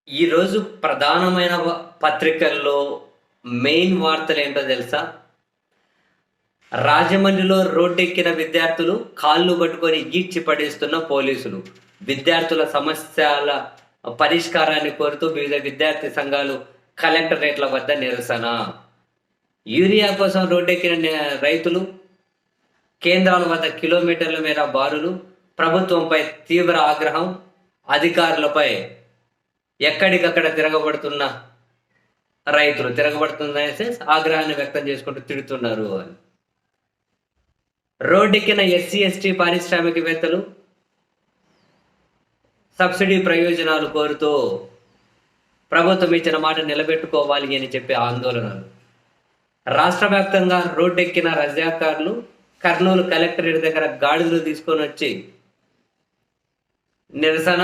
ఈరోజు ప్రధానమైన పత్రికల్లో మెయిన్ వార్తలేంటో తెలుసా? రాజమండ్రిలో రోడ్డెక్కిన విద్యార్థులు కాళ్ళు పట్టుకొని ఈడ్చి పడేస్తున్న పోలీసులు. విద్యార్థుల సమస్యల పరిష్కారాన్ని కోరుతూ వివిధ విద్యార్థి సంఘాలు కలెక్టరేట్ల వద్ద నిరసన. యూరియా కోసం రోడ్డెక్కిన రైతులు కేంద్రాల వద్ద కిలోమీటర్ల మేర బారులు. ప్రభుత్వంపై తీవ్ర ఆగ్రహం. అధికారులపై ఎక్కడికక్కడ తిరగబడుతున్న రైతులు తిరగబడుతుందనేసి ఆగ్రహాన్ని వ్యక్తం చేసుకుంటూ తిడుతున్నారు అని. రోడ్డెక్కిన ఎస్సీ ఎస్టీ పారిశ్రామికవేత్తలు సబ్సిడీ ప్రయోజనాలు కోరుతూ ప్రభుత్వం ఇచ్చిన మాట నిలబెట్టుకోవాలి అని చెప్పి ఆందోళనలు. రాష్ట్ర వ్యాప్తంగా రోడ్డెక్కిన రజాకారులు కర్నూలు కలెక్టరేట్ దగ్గర గాడిదలు తీసుకొని వచ్చి నిరసన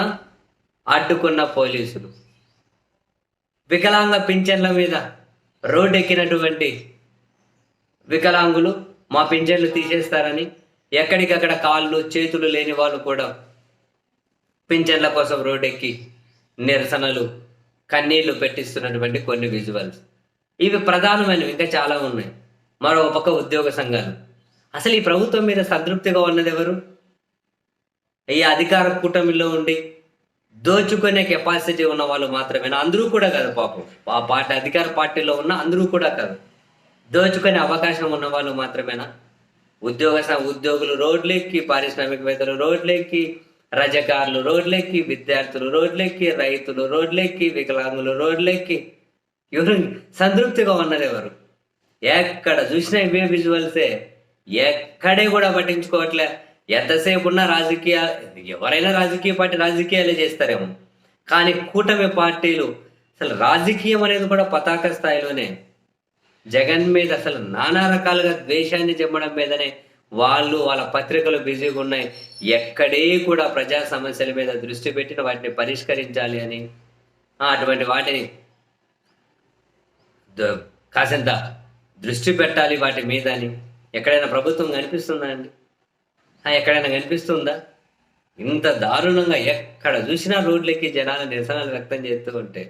అడ్డుకున్న పోలీసులు. వికలాంగ పింఛన్ల మీద రోడ్డెక్కినటువంటి వికలాంగులు మా పింఛన్లు తీసేస్తారని ఎక్కడికక్కడ కాళ్ళు చేతులు లేని వాళ్ళు కూడా పింఛన్ల కోసం రోడ్డెక్కి నిరసనలు కన్నీళ్లు పెట్టిస్తున్నటువంటి కొన్ని విజువల్స్. ఇవి ప్రధానమైనవి, ఇంకా చాలా ఉన్నాయి. మరో పక్క ఉద్యోగ సంఘాలు. అసలు ఈ ప్రభుత్వం మీద సంతృప్తిగా ఉన్నది ఎవరు? ఈ అధికార కూటమిలో ఉండి దోచుకునే కెపాసిటీ ఉన్న వాళ్ళు మాత్రమేనా? అందరూ కూడా కాదు పాపం. ఆ పార్టీ అధికార పార్టీలో ఉన్న అందరూ కూడా కాదు, దోచుకునే అవకాశం ఉన్న వాళ్ళు మాత్రమేనా? ఉద్యోగులు రోడ్లెక్కి, పారిశ్రామికవేత్తలు రోడ్లెక్కి, రజకారులు రోడ్లెక్కి, విద్యార్థులు రోడ్లెక్కి, రైతులు రోడ్లెక్కి, వికలాంగులు రోడ్లెక్కి. ఎవరు సంతృప్తిగా ఉన్నది ఎవరు? ఎక్కడ చూసినా ఇవే విజువల్సే. ఎక్కడే కూడా పట్టించుకోవట్లే. ఎంతసేపు ఉన్న ఎవరైనా రాజకీయ పార్టీ రాజకీయాలే చేస్తారేమో, కానీ కూటమి పార్టీలు అసలు రాజకీయం అనేది కూడా పతాక స్థాయిలోనే. జగన్ మీద అసలు నానా రకాలుగా ద్వేషాన్ని చెప్పడం మీదనే వాళ్ళ పత్రికలు బిజీగా ఉన్నాయి. ఎక్కడే కూడా ప్రజా సమస్యల మీద దృష్టి పెట్టిన వాటిని పరిష్కరించాలి అని, అటువంటి వాటిని కాసంత దృష్టి పెట్టాలి వాటి మీద అని ఎక్కడైనా ప్రభుత్వం కనిపిస్తుందా అండి? ఎక్కడైనా కనిపిస్తుందా? ఇంత దారుణంగా ఎక్కడ చూసినా రోడ్లెక్కి జనాలు నిరసనలు వ్యక్తం చేస్తూ ఉంటే